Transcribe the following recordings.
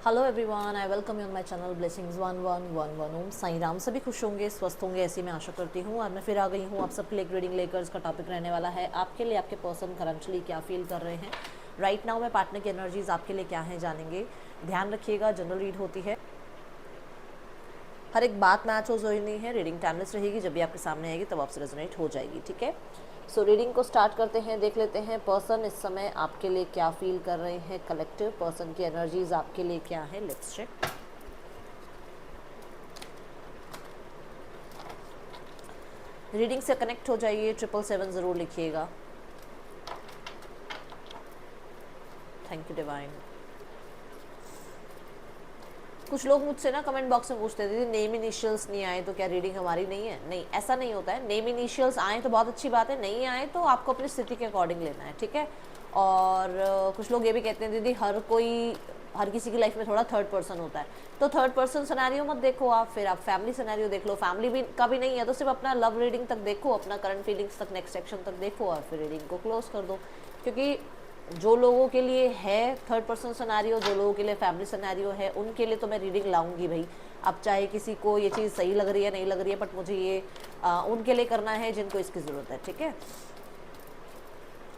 Hello everyone, I welcome you on my channel blessings 1111 Om Sai Ram. सभी खुश होंगे, स्वस्थ होंगे, ऐसी मैं आशा करती हूँ। और मैं फिर आ गई हूँ आप सबके लिए एक रीडिंग लेकर। इसका टॉपिक रहने वाला है आपके लिए आपके पर्सन करंटली क्या फील कर रहे हैं राइट नाउ। मैं पार्टनर की एनर्जीज आपके लिए क्या है जानेंगे। ध्यान रखिएगा, जनरल रीड होती है, हर एक बात मैच हो जरूरी नहीं है। रीडिंग टाइमलेस रहेगी, जब भी आपके सामने आएगी तब आपसे रेजोनेट हो जाएगी, ठीक है। सो रीडिंग को स्टार्ट करते हैं। देख लेते हैं पर्सन इस समय आपके लिए क्या फील कर रहे हैं। कलेक्टिव पर्सन की एनर्जीज आपके लिए क्या है, लेट्स चेक। रीडिंग से कनेक्ट हो जाइए, 777 ज़रूर लिखिएगा। Thank you divine. कुछ लोग मुझसे ना कमेंट बॉक्स में पूछते थे नेम इनिशियल्स नहीं आए तो क्या रीडिंग हमारी नहीं है। नहीं, ऐसा नहीं होता है। नेम इनिशियल्स आए तो बहुत अच्छी बात है, नहीं आए तो आपको अपनी स्थिति के अकॉर्डिंग लेना है, ठीक है। और कुछ लोग ये भी कहते हैं दीदी हर किसी की लाइफ में थोड़ा थर्ड पर्सन होता है, तो थर्ड पर्सन सिनेरियो मत देखो आप, फिर आप फैमिली सिनेरियो देख लो। फैमिली भी का भी नहीं है तो सिर्फ अपना लव रीडिंग तक देखो, अपना करंट फीलिंग्स तक, नेक्स्ट सेक्शन तक देखो और फिर रीडिंग को क्लोज कर दो। क्योंकि जो लोगों के लिए है थर्ड पर्सन सिनेरियो, जो लोगों के लिए फैमिली सिनेरियो है, उनके लिए तो मैं रीडिंग लाऊंगी भाई। अब चाहे किसी को ये चीज़ सही लग रही है नहीं लग रही है, बट मुझे ये उनके लिए करना है जिनको इसकी ज़रूरत है, ठीक है।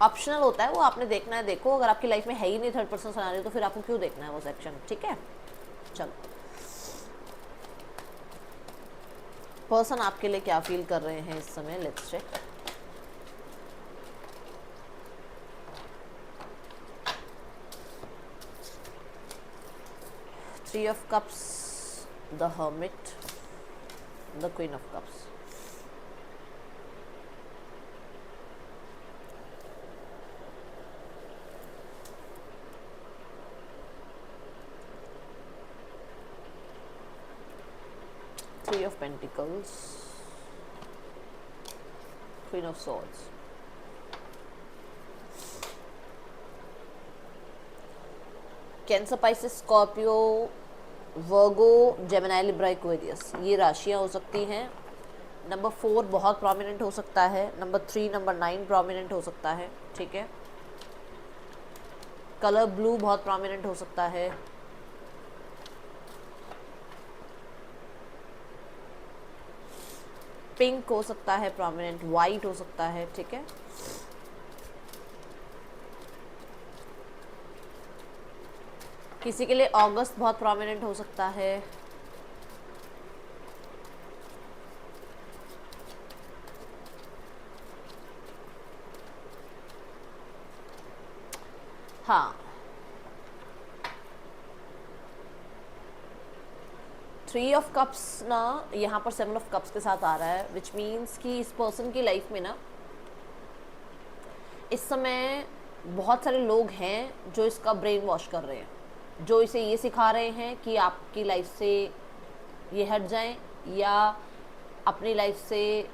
ऑप्शनल होता है, वो आपने देखना है देखो। अगर आपकी लाइफ में है ही नहीं थर्ड पर्सन सिनेरियो तो फिर आपको क्यों देखना है वो सेक्शन, ठीक है। चलो, पर्सन आपके लिए क्या फील कर रहे हैं इस समय, let's check. Three of cups, the hermit, the queen of cups. Three of Pentacles, Queen of Swords. Cancer, Pisces, Scorpio, Virgo, Gemini, Libra, Aquarius, ये राशियां हो सकती हैं। नंबर 4 बहुत प्रोमिनेंट हो सकता है, नंबर 3, नंबर 9 प्रोमिनेंट हो सकता है, ठीक है। कलर ब्लू बहुत प्रोमिनेंट हो सकता है। पिंक हो सकता है प्रोमिनेंट, वाइट हो सकता है, ठीक है। किसी के लिए अगस्त बहुत प्रोमिनेंट हो सकता है। हाँ, 3 ऑफ कप्स ना यहाँ पर 7 ऑफ कप्स के साथ आ रहा है, विच मीन्स कि इस पर्सन की लाइफ में ना इस समय बहुत सारे लोग हैं जो इसका ब्रेन वॉश कर रहे हैं, जो इसे ये सिखा रहे हैं कि आपकी लाइफ से ये हट जाएं या अपनी लाइफ से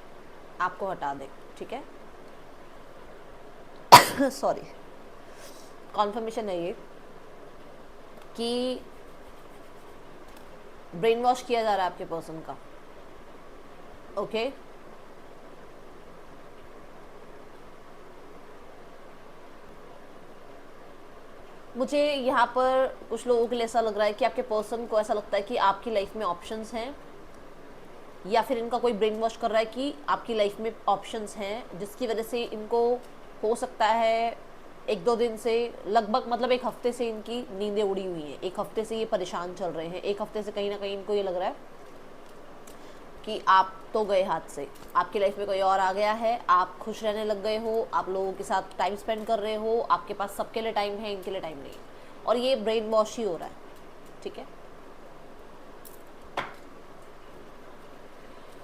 आपको हटा दें, ठीक है। सॉरी, कॉन्फर्मेशन है ये कि ब्रेन वॉश किया जा रहा है आपके पर्सन का, ओके। मुझे यहाँ पर कुछ लोगों के लिए ऐसा लग रहा है कि आपके पर्सन को ऐसा लगता है कि आपकी लाइफ में ऑप्शंस हैं, या फिर इनका कोई ब्रेन वॉश कर रहा है कि आपकी लाइफ में ऑप्शंस हैं, जिसकी वजह से इनको हो सकता है 1-2 दिन से, लगभग मतलब 1 हफ्ते से इनकी नींदें उड़ी हुई हैं। 1 हफ्ते से ये परेशान चल रहे हैं। 1 हफ्ते से कहीं ना कहीं इनको ये लग रहा है कि आप तो गए हाथ से, आपकी लाइफ में कोई और आ गया है, आप खुश रहने लग गए हो, आप लोगों के साथ टाइम स्पेंड कर रहे हो, आपके पास सबके लिए टाइम है, इनके लिए टाइम नहीं है, और ये ब्रेन वॉश ही हो रहा है, ठीक है।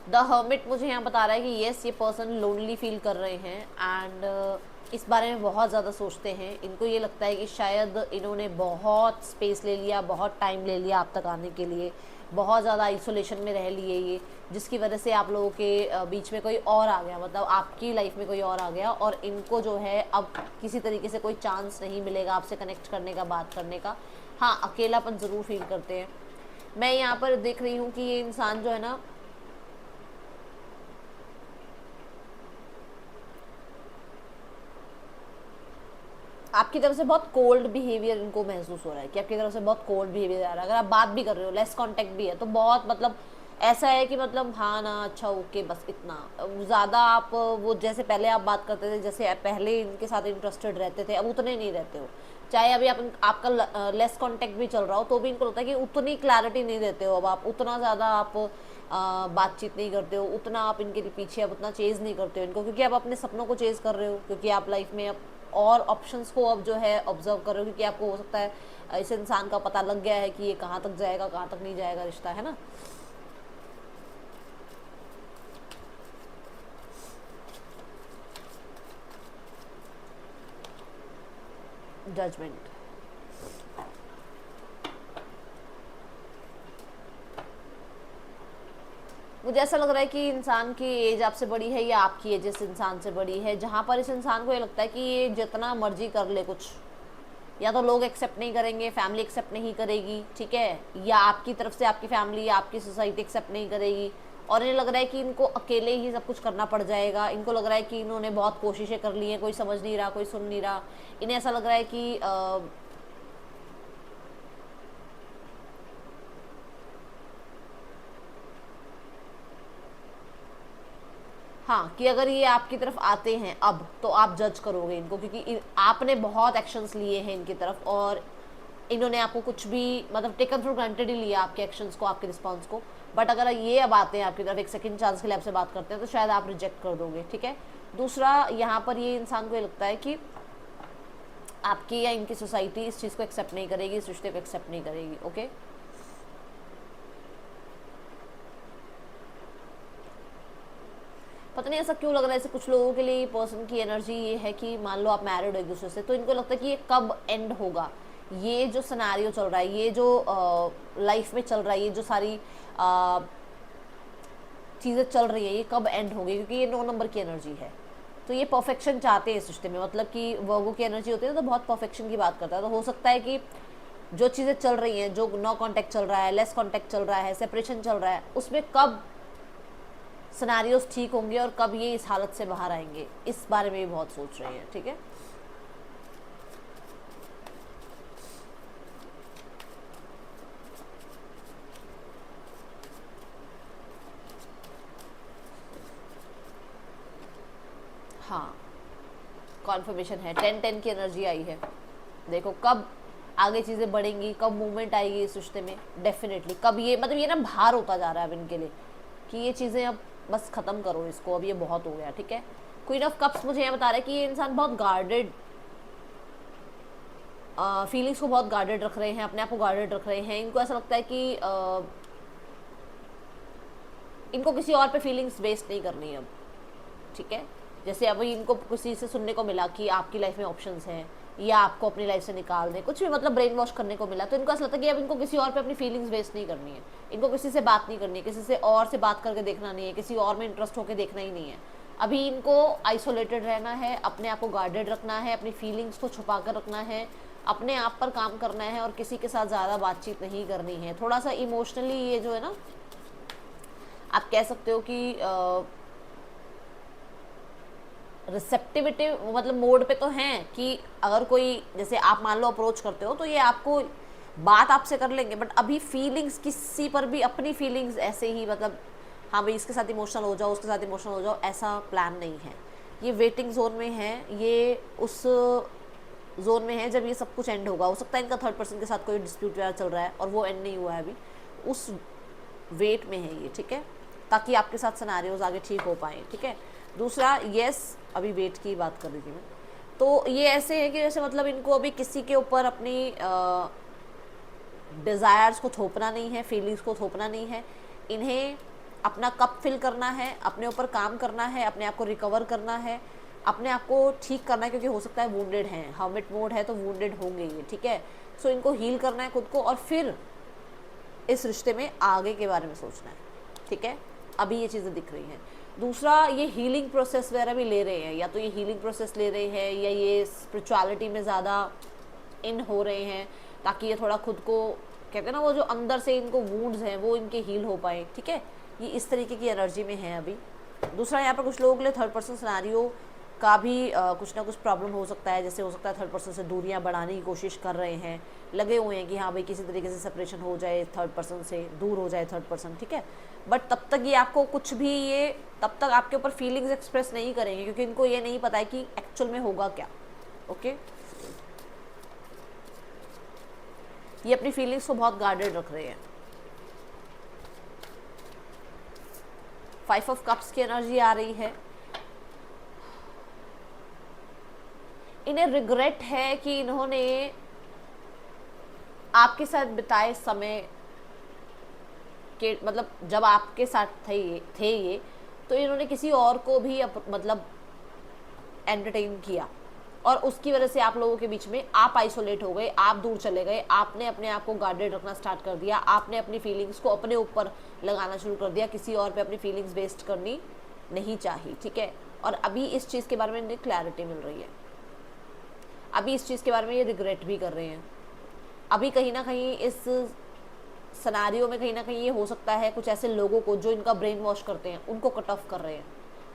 द हर्मिट मुझे यहाँ बता रहा है कि येस, ये पर्सन लोनली फील कर रहे हैं एंड इस बारे में बहुत ज़्यादा सोचते हैं। इनको ये लगता है कि शायद इन्होंने बहुत स्पेस ले लिया, बहुत टाइम ले लिया आप तक आने के लिए, बहुत ज़्यादा आइसोलेशन में रह लिए ये, जिसकी वजह से आप लोगों के बीच में कोई और आ गया, मतलब आपकी लाइफ में कोई और आ गया, और इनको जो है अब किसी तरीके से कोई चांस नहीं मिलेगा आपसे कनेक्ट करने का, बात करने का। हाँ, अकेलापन ज़रूर फील करते हैं। मैं यहाँ पर देख रही हूँ कि ये इंसान जो है ना, आपकी तरफ से बहुत कोल्ड बिहेवियर इनको महसूस हो रहा है कि आपकी तरफ से बहुत कोल्ड बिहेवियर आ रहा है। अगर आप बात भी कर रहे हो, लेस कांटेक्ट भी है, तो बहुत मतलब ऐसा है कि मतलब हाँ ना, अच्छा ओके, बस इतना ज़्यादा आप वो जैसे पहले आप बात करते थे, जैसे आप पहले इनके साथ इंटरेस्टेड रहते थे, अब उतने नहीं रहते हो। चाहे अभी आप आपका लेस कांटेक्ट भी चल रहा हो तो भी इनको लगता है कि उतनी क्लैरिटी नहीं देते हो, अब आप उतना ज़्यादा आप बातचीत नहीं करते हो, उतना आप इनके पीछे अब उतना चेज़ नहीं करते हो इनको, क्योंकि आप अपने सपनों को चेज़ कर रहे हो, क्योंकि आप लाइफ में अब और ऑप्शंस को अब जो है ऑब्जर्व कर रहे हो, क्योंकि आपको हो सकता है इस इंसान का पता लग गया है कि ये कहाँ तक जाएगा, कहाँ तक नहीं जाएगा रिश्ता, है ना। जजमेंट, मुझे ऐसा लग रहा है कि इंसान की एज आपसे बड़ी है या आपकी एज इस इंसान से बड़ी है, जहाँ पर इस इंसान को ये लगता है कि ये जितना मर्जी कर ले कुछ, या तो लोग एक्सेप्ट नहीं करेंगे, फैमिली एक्सेप्ट नहीं करेगी, ठीक है, या आपकी तरफ से आपकी फैमिली या आपकी सोसाइटी एक्सेप्ट नहीं करेगी, और इन्हें लग रहा है कि इनको अकेले ही सब कुछ करना पड़ जाएगा। इनको लग रहा है कि इन्होंने बहुत कोशिशें कर ली हैं, कोई समझ नहीं रहा, कोई सुन नहीं रहा। इन्हें ऐसा लग रहा है कि हाँ, कि अगर ये आपकी तरफ आते हैं अब तो आप जज करोगे इनको, क्योंकि आपने बहुत एक्शंस लिए हैं इनकी तरफ, और इन्होंने आपको कुछ भी मतलब टेकन फॉर ग्रांटेड ही लिया, आपके एक्शंस को, आपके रिस्पॉन्स को। बट अगर ये अब आते हैं आपकी तरफ, एक सेकंड चांस के लिए आपसे बात करते हैं, तो शायद आप रिजेक्ट कर दोगे, ठीक है। दूसरा, यहाँ पर ये इंसान को ये लगता है कि आपकी या इनकी सोसाइटी इस चीज़ को एक्सेप्ट नहीं करेगी, इस रिश्ते को एक्सेप्ट नहीं करेगी, ओके। पता नहीं ऐसा क्यों लग रहा है, ऐसे कुछ लोगों के लिए पर्सन की एनर्जी ये है कि मान लो आप मैरिड हो एक दूसरे से, तो इनको लगता है कि ये कब एंड होगा, ये जो सिनेरियो चल रहा है, ये जो लाइफ में चल रहा है, ये जो सारी चीज़ें चल रही है, ये कब एंड होगी, क्योंकि ये 9 नंबर की एनर्जी है। तो ये परफेक्शन चाहते हैं इस रिश्ते में, मतलब कि वर्गो की एनर्जी होती है तो बहुत परफेक्शन की बात करता है। तो हो सकता है कि जो चीज़ें चल रही हैं, जो नो कॉन्टैक्ट चल रहा है, लेस कॉन्टैक्ट चल रहा है, सेपरेशन चल रहा है, उसमें कब सिनेरियोस ठीक होंगे और कब ये इस हालत से बाहर आएंगे, इस बारे में भी बहुत सोच रहे हैं, ठीक है। हाँ, कॉन्फर्मेशन है, 10-10 की एनर्जी आई है। देखो कब आगे चीज़ें बढ़ेंगी, कब मूवमेंट आएगी इस रिश्ते में, डेफिनेटली कब ये मतलब ये ना भार होता जा रहा है अब इनके लिए कि ये चीज़ें अब बस ख़त्म करो इसको, अब ये बहुत हो गया, ठीक है। क्वीन ऑफ कप्स मुझे ये बता रहा है कि ये इंसान बहुत गार्डेड, फीलिंग्स को बहुत गार्डेड रख रहे हैं, अपने आप को गार्डेड रख रहे हैं। इनको ऐसा लगता है कि इनको किसी और पे फीलिंग्स वेस्ट नहीं करनी है अब, ठीक है। जैसे अभी इनको किसी से सुनने को मिला कि आपकी लाइफ में ऑप्शंस हैं, या आपको अपनी लाइफ से निकाल दें, कुछ भी मतलब ब्रेन वॉश करने को मिला, तो इनको ऐसा लगता है कि अब इनको किसी और पे अपनी फीलिंग्स वेस्ट नहीं करनी है, इनको किसी से बात नहीं करनी है, किसी से और से बात करके देखना नहीं है, किसी और में इंटरेस्ट होकर देखना ही नहीं है। अभी इनको आइसोलेटेड रहना है, अपने आप को गार्डेड रखना है, अपनी फीलिंग्स को छुपा कर रखना है, अपने आप पर काम करना है, और किसी के साथ ज़्यादा बातचीत नहीं करनी है। थोड़ा सा इमोशनली ये जो है ना, आप कह सकते हो कि रिसेप्टिविटी मतलब मोड पे तो हैं कि अगर कोई जैसे आप मान लो अप्रोच करते हो तो ये आपको बात आपसे कर लेंगे, बट अभी फीलिंग्स किसी पर भी अपनी फीलिंग्स ऐसे ही मतलब हाँ भाई इसके साथ इमोशनल हो जाओ, उसके साथ इमोशनल हो जाओ, ऐसा प्लान नहीं है। ये वेटिंग जोन में है, ये उस जोन में है जब ये सब कुछ एंड होगा। हो सकता है इनका थर्ड पर्सन के साथ कोई डिस्प्यूट वगैरह चल रहा है और वो एंड नहीं हुआ है अभी, उस वेट में है ये, ठीक है, ताकि आपके साथ सिनेरियोज आगे ठीक हो पाए, ठीक है। दूसरा, यस अभी वेट की बात कर रही थी मैं, तो ये ऐसे है कि जैसे मतलब इनको अभी किसी के ऊपर अपनी डिज़ायर्स को थोपना नहीं है, फीलिंग्स को थोपना नहीं है, इन्हें अपना कप फिल करना है, अपने ऊपर काम करना है, अपने आप को रिकवर करना है, अपने आप को ठीक करना है, क्योंकि हो सकता है वुंडेड हैं, हर्मिट मोड है तो वुंडेड होंगे ये, ठीक है। सो इनको हील करना है खुद को, और फिर इस रिश्ते में आगे के बारे में सोचना है, ठीक है। अभी ये चीज़ें दिख रही हैं। दूसरा, ये हीलिंग प्रोसेस वगैरह भी ले रहे हैं, या तो ये हीलिंग प्रोसेस ले रहे हैं या ये स्पिरिचुअलिटी में ज़्यादा इन हो रहे हैं, ताकि ये थोड़ा खुद को कहते हैं ना वो जो अंदर से इनको वूंड्स हैं वो इनके हील हो पाए, ठीक है। ये इस तरीके की एनर्जी में है अभी। दूसरा, यहाँ पर कुछ लोगों के लिए थर्ड पर्सन सिनेरियो का भी कुछ ना कुछ प्रॉब्लम हो सकता है। जैसे हो सकता है थर्ड पर्सन से दूरियां बढ़ाने की कोशिश कर रहे हैं, लगे हुए हैं कि हाँ भाई किसी तरीके से सेपरेशन हो जाए, थर्ड पर्सन से दूर हो जाए थर्ड पर्सन, ठीक है। बट तब तक ये आपको कुछ भी, ये तब तक आपके ऊपर फीलिंग्स एक्सप्रेस नहीं करेंगे, क्योंकि इनको ये नहीं पता है कि एक्चुअल में होगा क्या। ओके, ये अपनी फीलिंग्स को बहुत गार्डेड रख रहे हैं। 5 ऑफ कप्स की एनर्जी आ रही है। इन्हें रिग्रेट है कि इन्होंने आपके साथ बिताए समय के, मतलब जब आपके साथ थे ये, तो इन्होंने किसी और को भी मतलब एंटरटेन किया, और उसकी वजह से आप लोगों के बीच में आप आइसोलेट हो गए, आप दूर चले गए, आपने अपने आप को गार्डेड रखना स्टार्ट कर दिया, आपने अपनी फीलिंग्स को अपने ऊपर लगाना शुरू कर दिया, किसी और पे अपनी फीलिंग्स वेस्ट करनी नहीं चाहिए, ठीक है। और अभी इस चीज़ के बारे में इन्हें क्लैरिटी मिल रही है, अभी इस चीज़ के बारे में ये रिग्रेट भी कर रहे हैं। अभी कहीं ना कहीं इस सिनेरियो में कहीं ना कहीं ये हो सकता है कुछ ऐसे लोगों को जो इनका ब्रेन वॉश करते हैं उनको कट ऑफ कर रहे हैं,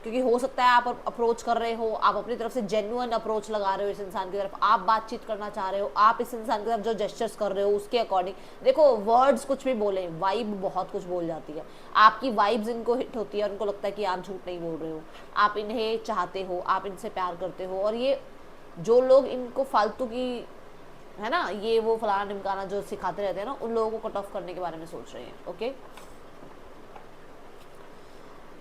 क्योंकि हो सकता है आप अप्रोच कर रहे हो, आप अपनी तरफ से जेन्युइन अप्रोच लगा रहे हो इस इंसान की तरफ, आप बातचीत करना चाह रहे हो, आप इस इंसान की तरफ जो जेस्चर्स कर रहे हो उसके अकॉर्डिंग, देखो वर्ड्स कुछ भी बोले, वाइब बहुत कुछ बोल जाती है, आपकी वाइब्स इनको हिट होती है और उनको लगता है कि आप झूठ नहीं बोल रहे हो, आप इन्हें चाहते हो, आप इनसे प्यार करते हो। और ये जो लोग इनको फालतू की, है ना, ये वो फलाना ढिमकाना जो सिखाते रहते हैं ना, उन लोगों को कट ऑफ करने के बारे में सोच रहे हैं। ओके,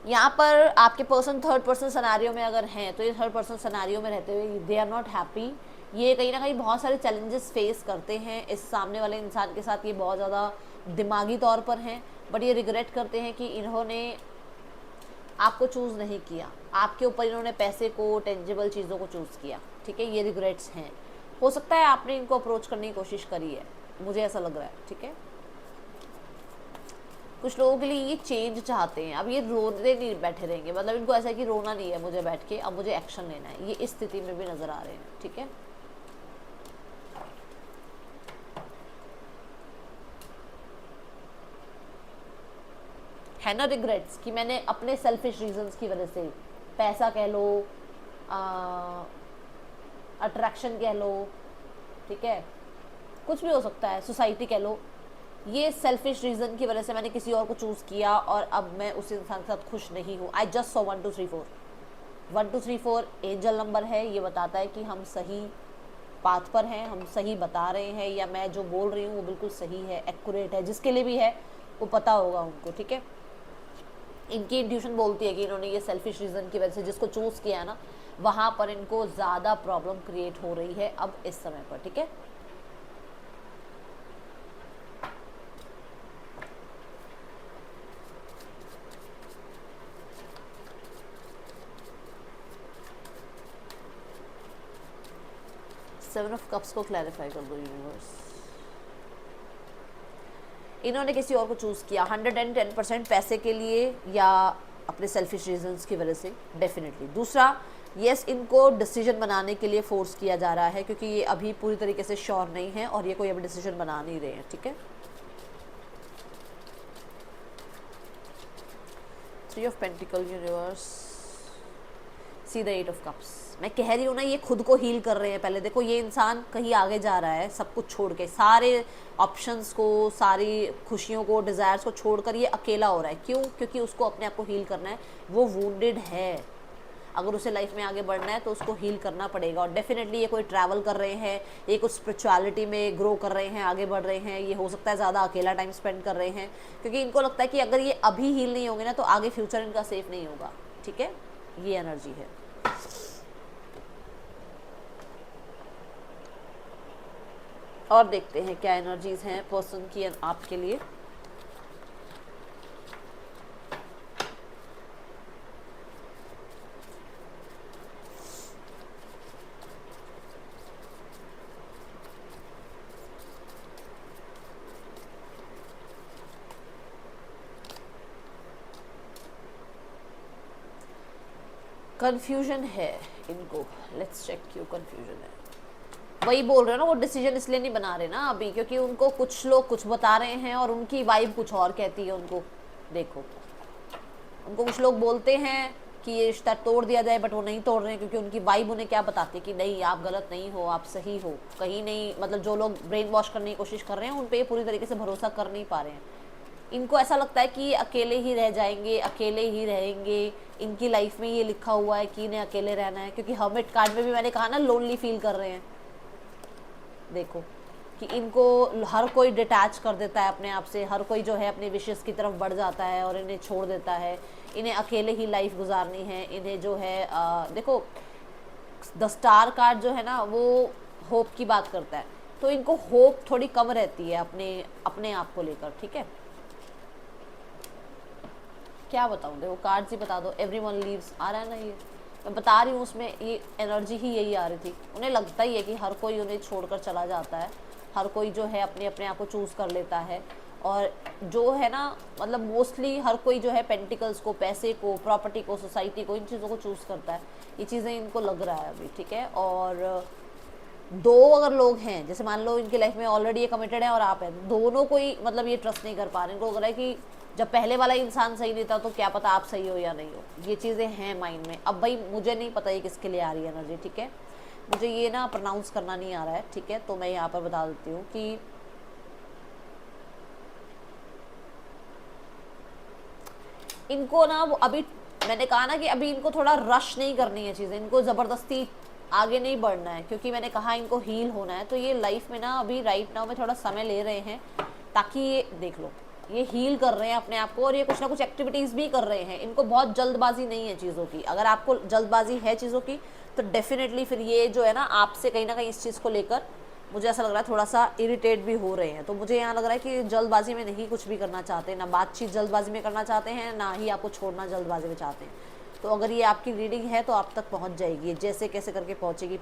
यहाँ पर आपके पर्सन थर्ड पर्सन सिनेरियो में अगर हैं, तो ये थर्ड पर्सन सिनेरियो में रहते हुए दे आर नॉट हैप्पी। ये कहीं ना कहीं बहुत सारे चैलेंजेस फेस करते हैं इस सामने वाले इंसान के साथ, ये बहुत ज़्यादा दिमागी तौर पर हैं, बट ये रिग्रेट करते हैं कि इन्होंने आपको चूज़ नहीं किया, आपके ऊपर इन्होंने पैसे को, टेंजिबल चीज़ों को चूज़ किया, ठीक है। ये रिग्रेट्स हैं। हो सकता है आपने इनको अप्रोच करने की कोशिश करी है, मुझे ऐसा लग रहा है, ठीक है। कुछ लोगों के लिए ये चेंज चाहते हैं, अब ये रोने नहीं बैठे रहेंगे, मतलब इनको ऐसा है कि रोना नहीं है मुझे बैठ के, अब मुझे एक्शन लेना है, ये इस स्थिति में भी नज़र आ रहे हैं, ठीक है। है ना रिग्रेट्स कि मैंने अपने सेल्फिश रीजंस की वजह से, पैसा कह लो, अट्रैक्शन कह लो, ठीक है, कुछ भी हो सकता है, सोसाइटी कह लो, ये सेल्फिश रीज़न की वजह से मैंने किसी और को चूज़ किया और अब मैं उस इंसान के साथ खुश नहीं हूँ। I just saw 1 2 3 4, 1 2 3 4 angel number है, ये बताता है कि हम सही पाथ पर हैं, हम सही बता रहे हैं, या मैं जो बोल रही हूँ वो बिल्कुल सही है, एक्यूरेट है, जिसके लिए भी है वो पता होगा उनको, ठीक है। इनकी इंट्यूशन बोलती है कि इन्होंने ये सेल्फिश रीज़न की वजह से जिसको चूज़ किया ना, वहाँ पर इनको ज़्यादा प्रॉब्लम क्रिएट हो रही है अब इस समय पर, ठीक है। सेवन ऑफ कप्स को क्लैरिफाई कर दो यूनिवर्स। इन्होंने किसी और को चूज़ किया 110% पैसे के लिए या अपने सेल्फिश रीजंस की वजह से, डेफिनेटली। दूसरा, यस, इनको डिसीजन बनाने के लिए फोर्स किया जा रहा है, क्योंकि ये अभी पूरी तरीके से श्योर नहीं है और ये कोई अभी डिसीजन बना नहीं रहे हैं, ठीक है। 3 of pentacle universe, see the 8 of cups. मैं कह रही हूँ ना, ये खुद को हील कर रहे हैं। पहले देखो, ये इंसान कहीं आगे जा रहा है, सब कुछ छोड़ के, सारे ऑप्शंस को, सारी खुशियों को, डिज़ायर्स को छोड़कर ये अकेला हो रहा है। क्यों? क्योंकि उसको अपने आप को हील करना है, वो वुंडेड है। अगर उसे लाइफ में आगे बढ़ना है तो उसको हील करना पड़ेगा। और डेफिनेटली ये कोई ट्रैवल कर रहे हैं, ये कुछ स्पिरिचुअलिटी में ग्रो कर रहे हैं, आगे बढ़ रहे हैं। ये हो सकता है ज़्यादा अकेला टाइम स्पेंड कर रहे हैं, क्योंकि इनको लगता है कि अगर ये अभी हील नहीं होंगे ना तो आगे फ्यूचर इनका सेफ नहीं होगा, ठीक है। ये एनर्जी है। और देखते हैं क्या एनर्जीज हैं पर्सन की आपके लिए। कंफ्यूजन है इनको, लेट्स चेक क्यों कंफ्यूजन है। वही बोल रहे हो ना, वो डिसीजन इसलिए नहीं बना रहे ना अभी, क्योंकि उनको कुछ लोग कुछ बता रहे हैं और उनकी वाइब कुछ और कहती है उनको। देखो, उनको कुछ लोग बोलते हैं कि ये रिश्ता तोड़ दिया जाए, बट वो नहीं तोड़ रहे हैं क्योंकि उनकी वाइब उन्हें क्या बताती है कि नहीं आप गलत नहीं हो, आप सही हो। कहीं नहीं, मतलब जो लोग ब्रेन वॉश करने की कोशिश कर रहे हैं उन पर पूरी तरीके से भरोसा कर नहीं पा रहे हैं। इनको ऐसा लगता है कि ये अकेले ही रह जाएंगे, अकेले ही रहेंगे, इनकी लाइफ में ये लिखा हुआ है कि इन्हें अकेले रहना है, क्योंकि हर्मिट कार्ड में भी मैंने कहा ना लोनली फील कर रहे हैं। देखो कि इनको हर कोई डिटैच कर देता है अपने आप से, हर कोई जो है अपने विशेष की तरफ बढ़ जाता है और इन्हें छोड़ देता है। इन्हें अकेले ही लाइफ गुजारनी है। इन्हें जो है देखो द स्टार कार्ड जो है ना वो होप की बात करता है, तो इनको होप थोड़ी कम रहती है अपने आप को लेकर। ठीक है, क्या बताऊँ, देखो कार्ड्स ही बता दो। एवरीवन लीव्स आ रहा है ना, ये मैं बता रही हूँ, उसमें ये एनर्जी ही यही आ रही थी। उन्हें लगता ही है कि हर कोई उन्हें छोड़कर चला जाता है, हर कोई जो है अपने आप को चूज़ कर लेता है। और जो है ना, मतलब मोस्टली हर कोई जो है पेंटिकल्स को, पैसे को, प्रॉपर्टी को, सोसाइटी को, इन चीज़ों को चूज़ करता है। ये चीज़ें इनको लग रहा है अभी। ठीक है, और दो अगर लोग हैं, जैसे मान लो इनकी लाइफ में ऑलरेडी ये कमिटेड है और आप हैं, दोनों कोई मतलब ये ट्रस्ट नहीं कर पा रहे। इनको लग रहा है कि जब पहले वाला इंसान सही नहीं था तो क्या पता आप सही हो या नहीं हो। ये चीज़ें हैं माइंड में। अब भाई मुझे नहीं पता ये किसके लिए आ रही है एनर्जी। ठीक है, मुझे ये ना प्रोनाउंस करना नहीं आ रहा है। ठीक है, तो मैं यहाँ पर बता देती हूँ कि इनको ना वो अभी मैंने कहा ना कि अभी इनको थोड़ा रश नहीं करनी है चीज़ें, इनको ज़बरदस्ती आगे नहीं बढ़ना है, क्योंकि मैंने कहा इनको हील होना है। तो ये लाइफ में ना अभी राइट नाउ में थोड़ा समय ले रहे हैं, ताकि ये देख लो ये हील कर रहे हैं अपने आप को, और ये कुछ ना कुछ एक्टिविटीज़ भी कर रहे हैं। इनको बहुत जल्दबाजी नहीं है चीज़ों की। अगर आपको जल्दबाजी है चीज़ों की तो डेफिनेटली फिर ये जो है ना आपसे कहीं ना कहीं इस चीज़ को लेकर मुझे ऐसा लग रहा है थोड़ा सा इरिटेट भी हो रहे हैं। तो मुझे यहाँ लग रहा है कि जल्दबाजी में नहीं कुछ भी करना चाहते, ना बातचीत जल्दबाजी में करना चाहते हैं, ना ही आपको छोड़ना जल्दबाजी में चाहते हैं। तो अगर ये आपकी रीडिंग है तो आप तक पहुँच जाएगी, जैसे कैसे करके पहुँचेगी।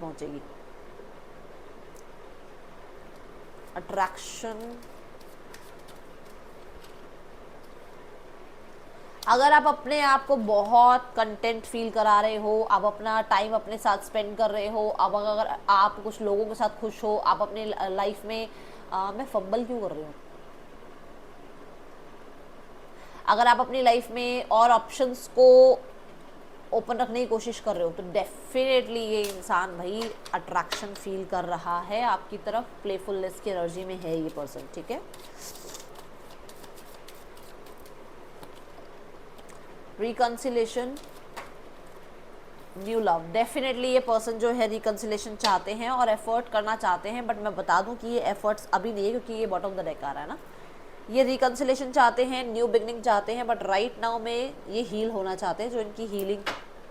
अट्रैक्शन, अगर आप अपने आप को बहुत कंटेंट फील करा रहे हो, आप अपना टाइम अपने साथ स्पेंड कर रहे हो, अब अगर आप कुछ लोगों के साथ खुश हो, आप अपने लाइफ में मैं फंबल क्यों कर रही हूँ, अगर आप अपनी लाइफ में और ऑप्शंस को ओपन रखने की कोशिश कर रहे हो, तो डेफिनेटली ये इंसान भाई अट्रैक्शन फील कर रहा है आपकी तरफ। प्लेफुलनेस की एनर्जी में है ये पर्सन। ठीक है, रिकंसिलेशन, न्यू लव, डेफिनेटली ये पर्सन जो है रिकंसिलेशन चाहते हैं और एफर्ट करना चाहते हैं। बट मैं बता दूं कि ये एफर्ट्स अभी नहीं है, क्योंकि ये बॉटम ऑफ द डेक आ रहा है ना। ये रिकंसिलेशन चाहते हैं, न्यू बिगनिंग चाहते हैं, बट राइट नाउ में ये हील होना चाहते हैं, जो इनकी हीलिंग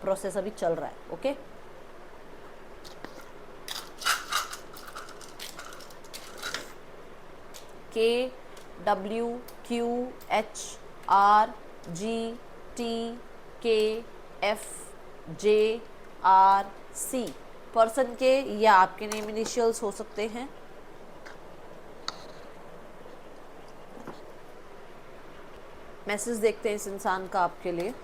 प्रोसेस अभी चल रहा है। ओके, KWQHRGTKFJRC पर्सन के या आपके नेम इनिशियल्स हो सकते हैं। मैसेज देखते हैं इस इंसान का आपके लिए।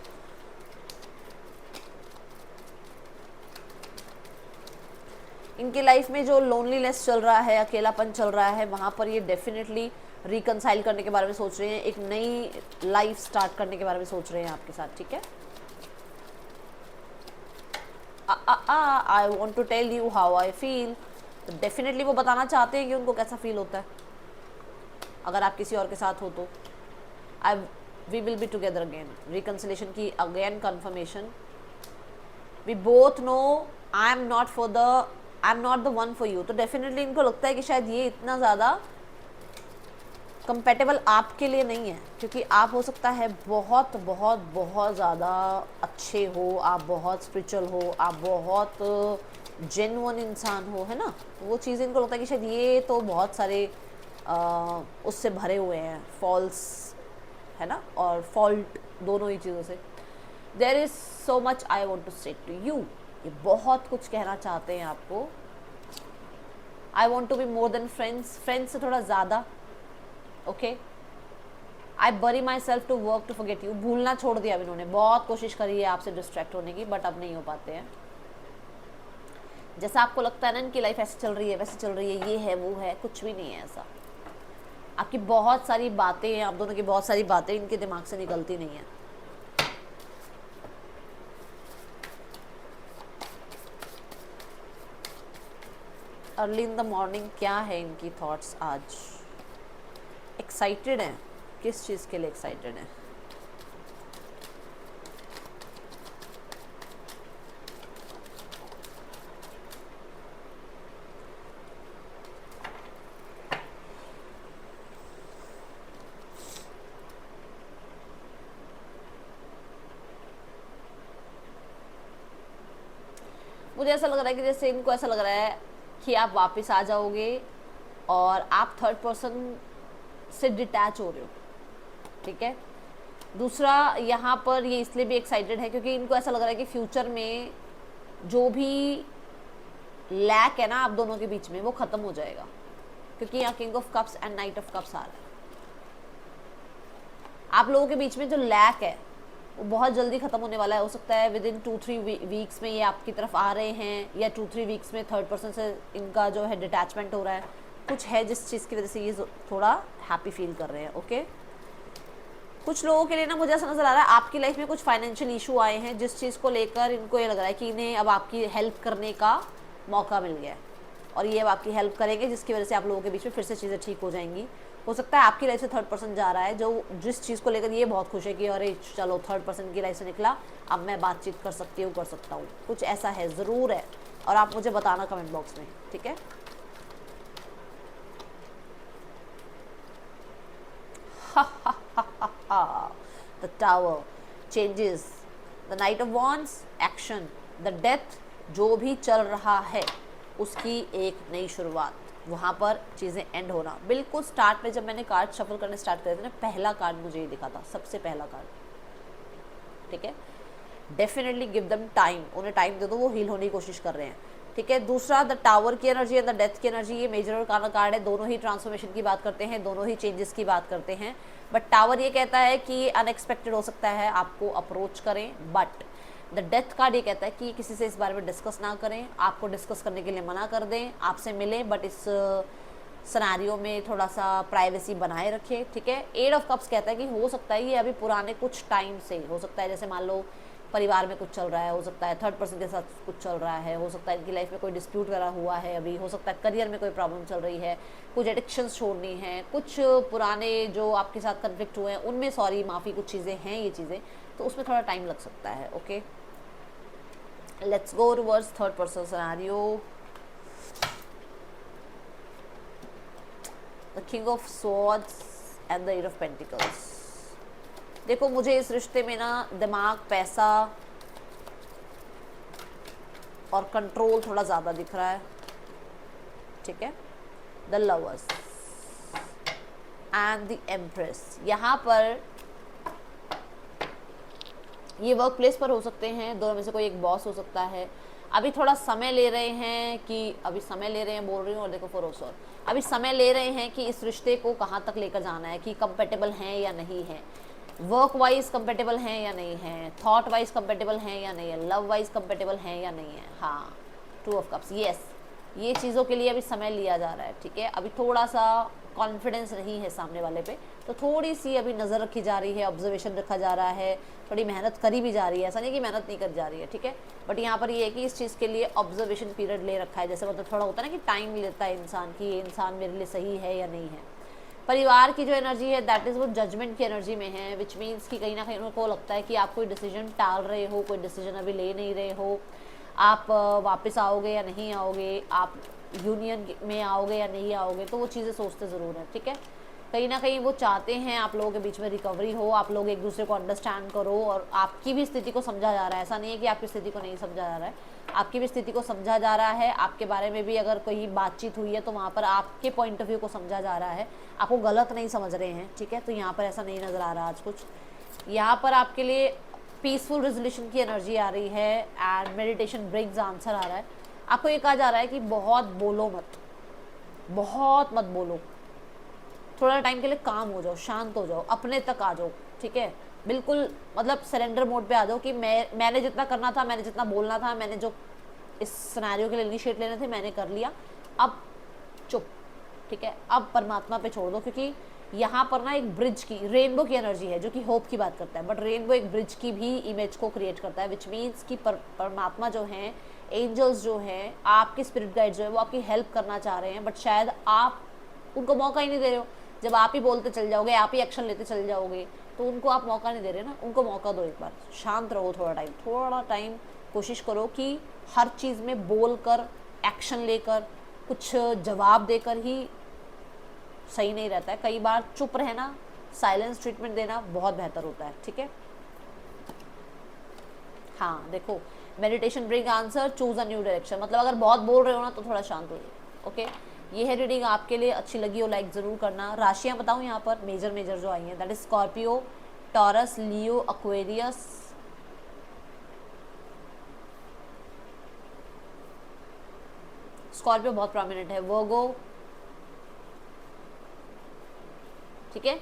इनकी लाइफ में जो लोनलीनेस चल रहा है, अकेलापन चल रहा है, वहाँ पर ये डेफिनेटली रिकंसाइल करने के बारे में सोच रहे हैं, एक नई लाइफ स्टार्ट करने के बारे में सोच रहे हैं आपके साथ। ठीक है, I want to tell you how I feel. तो डेफिनेटली वो बताना चाहते हैं कि उनको कैसा फील होता है अगर आप किसी और के साथ हो तो। We will be together again, reconciliation की again confirmation. We both know I am not the one for you. तो डेफिनेटली इनको लगता है कि शायद ये इतना ज़्यादा कंपेटेबल आपके लिए नहीं है, क्योंकि आप हो सकता है बहुत बहुत बहुत ज़्यादा अच्छे हो, आप बहुत स्पिरिचुअल हो, आप बहुत जेन्युइन इंसान हो, है ना। तो वो चीज़ इनको लगता है कि शायद ये तो बहुत सारे उससे भरे हुए हैं, फॉल्स है ना, और फॉल्ट, दोनों ही चीज़ों से। There is so much I want to say to you. ये बहुत कुछ कहना चाहते हैं आपको। I want to be more than friends, friends से थोड़ा ज़्यादा। Okay, I bury myself to work to forget you. भूलना छोड़ दिया अब इन्होंने, बहुत कोशिश करी है आपसे डिस्ट्रैक्ट होने की, बट अब नहीं हो पाते हैं। जैसा आपको लगता है ना इनकी लाइफ ऐसे चल रही है, वैसे चल रही है, ये है वो है, कुछ भी नहीं है ऐसा। आपकी बहुत सारी बातें, आप दोनों की बहुत सारी बातें इनके दिमाग से निकलती नहीं है। अर्ली इन द मॉर्निंग क्या है इनकी थॉट्स आज? एक्साइटेड हैं, किस चीज़ के लिए एक्साइटेड हैं? मुझे ऐसा लग रहा है कि जैसे इनको ऐसा लग रहा है कि आप वापस आ जाओगे और आप थर्ड पर्सन से डिटैच हो रहे हो, ठीक है। दूसरा, यहाँ पर ये इसलिए भी एक्साइटेड है क्योंकि इनको ऐसा लग रहा है कि फ्यूचर में जो भी लैक है ना आप दोनों के बीच में वो ख़त्म हो जाएगा, क्योंकि यहाँ king of cups and knight of cups आ रहा है। आप लोगों के बीच में जो लैक है वो बहुत जल्दी ख़त्म होने वाला है। हो सकता है विद इन 2-3 वीक्स में ये आपकी तरफ आ रहे हैं, या 2-3 वीक्स में थर्ड पर्सन से इनका जो है डिटैचमेंट हो रहा है, कुछ है जिस चीज़ की वजह से ये थोड़ा हैप्पी फील कर रहे हैं। ओके, कुछ लोगों के लिए ना मुझे ऐसा नज़र आ रहा है आपकी लाइफ में कुछ फाइनेंशियल इशू आए हैं जिस चीज़ को लेकर इनको ये लग रहा है कि इन्हें अब आपकी हेल्प करने का मौका मिल गया है और ये अब आपकी हेल्प करेंगे, जिसकी वजह से आप लोगों के बीच में फिर से चीज़ें ठीक हो जाएंगी। हो सकता है आपकी लाइफ से थर्ड पर्सन जा रहा है जो जिस चीज़ को लेकर ये बहुत खुश है कि अरे चलो थर्ड पर्सन की लाइफ से निकला, अब मैं बातचीत कर सकती हूँ, कर सकता हूँ। कुछ ऐसा है, ज़रूर है, और आप मुझे बताना कमेंट बॉक्स में, ठीक है। The tower changes, the night of wands action, the death, जो भी चल रहा है उसकी एक नई शुरुआत, वहाँ पर चीज़ें एंड होना। बिल्कुल स्टार्ट में जब मैंने कार्ड शफल करने स्टार्ट करे थे ना, पहला कार्ड मुझे ये दिखा था, सबसे पहला कार्ड, ठीक है। डेफिनेटली गिव देम टाइम, उन्हें टाइम दे दो, वो हील होने की कोशिश कर रहे हैं, ठीक है। दूसरा, द टावर की एनर्जी एंड द डेथ की एनर्जी, ये मेजर और काना कार्ड है, दोनों ही ट्रांसफॉर्मेशन की बात करते हैं, दोनों ही चेंजेस की बात करते हैं। बट टावर ये कहता है कि अनएक्सपेक्टेड हो सकता है, आपको अप्रोच करें, बट द डेथ कार्ड ये कहता है कि किसी से इस बारे में डिस्कस ना करें, आपको डिस्कस करने के लिए मना कर दें, आपसे मिलें, बट इस सिनेरियो में थोड़ा सा प्राइवेसी बनाए रखें, ठीक है। एट ऑफ कप्स कहता है कि हो सकता है ये अभी पुराने कुछ टाइम से हो सकता है, जैसे मान लो परिवार में कुछ चल रहा है, हो सकता है थर्ड पर्सन के साथ कुछ चल रहा है, हो सकता है इनकी लाइफ में कोई डिस्प्यूट वगैरह हुआ है अभी, हो सकता है करियर में कोई प्रॉब्लम चल रही है, कुछ एडिक्शंस छोड़नी है, कुछ पुराने जो आपके साथ कन्फ्लिक्ट हुए हैं उनमें सॉरी माफ़ी कुछ चीज़ें हैं, ये चीज़ें तो उसमें थोड़ा टाइम लग सकता है। Okay, let's go towards third person scenario. The king of swords and the eight of pentacles. देखो, मुझे इस रिश्ते में ना दिमाग, पैसा और कंट्रोल थोड़ा ज़्यादा दिख रहा है, ठीक है। The lovers and the empress, यहाँ पर ये वर्क प्लेस पर हो सकते हैं, दोनों में से कोई एक बॉस हो सकता है। अभी थोड़ा समय ले रहे हैं कि अभी समय ले रहे हैं बोल रही हूँ, और देखो फोरोसोर, अभी समय ले रहे हैं कि इस रिश्ते को कहाँ तक लेकर जाना है, कि कंपेटेबल हैं या नहीं है, वर्क वाइज कंपेटेबल हैं या नहीं है, थॉट वाइज कंपेटेबल हैं या नहीं है, लव वाइज कंपेटेबल हैं या नहीं है। हाँ, 2 ऑफ कप्स, यस, ये चीज़ों के लिए अभी समय लिया जा रहा है, ठीक है। अभी थोड़ा सा कॉन्फिडेंस नहीं है सामने वाले पे, तो थोड़ी सी अभी नज़र रखी जा रही है, ऑब्जर्वेशन रखा जा रहा है, थोड़ी मेहनत करी भी जा रही है, ऐसा नहीं कि मेहनत नहीं करी जा रही है, ठीक है। बट यहाँ पर ये है कि इस चीज़ के लिए ऑब्जर्वेशन पीरियड ले रखा है, जैसे मतलब थोड़ा होता है ना कि टाइम लेता है इंसान कि ये इंसान मेरे लिए सही है या नहीं है। परिवार की जो एनर्जी है दैट इज़ वो जजमेंट की एनर्जी में है, विच मीन्स कि कहीं ना कहीं उनको लगता है कि आप कोई डिसीजन टाल रहे हो, कोई डिसीजन अभी ले नहीं रहे हो, आप वापस आओगे या नहीं आओगे, आप यूनियन में आओगे या नहीं आओगे, तो वो चीज़ें सोचते ज़रूर हैं, ठीक है। कहीं ना कहीं वो चाहते हैं आप लोगों के बीच में रिकवरी हो, आप लोग एक दूसरे को अंडरस्टैंड करो, और आपकी भी स्थिति को समझा जा रहा है, ऐसा नहीं है कि आपकी स्थिति को नहीं समझा जा रहा है, आपकी भी स्थिति को समझा जा रहा है, आपके बारे में भी अगर कोई बातचीत हुई है तो वहाँ पर आपके पॉइंट ऑफ व्यू को समझा जा रहा है, आपको गलत नहीं समझ रहे हैं, ठीक है। तो यहाँ पर ऐसा नहीं नज़र आ रहा आज कुछ, यहाँ पर आपके लिए पीसफुल रेजोल्यूशन की एनर्जी आ रही है एंड मेडिटेशन ब्रिंग्स आंसर आ रहा है। आपको ये कहा जा रहा है कि बहुत बोलो मत, बहुत मत बोलो, थोड़ा टाइम के लिए काम हो जाओ, शांत हो जाओ, अपने तक आ जाओ, ठीक है। बिल्कुल मतलब सरेंडर मोड पे आ जाओ कि मैंने जितना करना था, मैंने जितना बोलना था, मैंने जो इस सिनेरियो के लिए इनिशिएट लेने थे मैंने कर लिया, अब चुप, ठीक है। अब परमात्मा पे छोड़ दो, क्योंकि यहाँ पर ना एक ब्रिज की, रेनबो की एनर्जी है जो कि होप की बात करता है, बट रेनबो एक ब्रिज की भी इमेज को क्रिएट करता है, विच मीन्स कि परमात्मा जो है एंजल्स जो हैं, आपके स्पिरिट गाइड जो है वो आपकी हेल्प करना चाह रहे हैं, बट शायद आप उनको मौका ही नहीं दे रहे हो। जब आप ही बोलते चल जाओगे, आप ही एक्शन लेते चल जाओगे, तो उनको आप मौका नहीं दे रहे ना। उनको मौका दो, एक बार शांत रहो, थोड़ा टाइम कोशिश करो कि हर चीज़ में बोल कर, एक्शन लेकर, कुछ जवाब देकर ही सही नहीं रहता है। कई बार चुप रहना, साइलेंस ट्रीटमेंट देना बहुत बेहतर होता है, ठीक है। हाँ देखो, meditation bring answer, choose a new direction, मतलब अगर बहुत बोल रहे हो ना तो थोड़ा शांत हो जाइए। ओके, ये है रीडिंग, आपके लिए अच्छी लगी हो लाइक ज़रूर करना। राशियाँ बताऊँ यहाँ पर मेजर जो आई हैं, that is Scorpio, taurus, Leo, Aquarius, Scorpio बहुत प्रोमिनेंट है, वर्गो, ठीक है।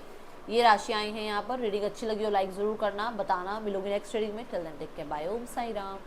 ये राशियाँ आई हैं यहाँ पर। रीडिंग अच्छी लगी हो लाइक ज़रूर करना, बताना। मिलोगे नेक्स्ट रीडिंग में, till then take care, bye, Om Sai Ram.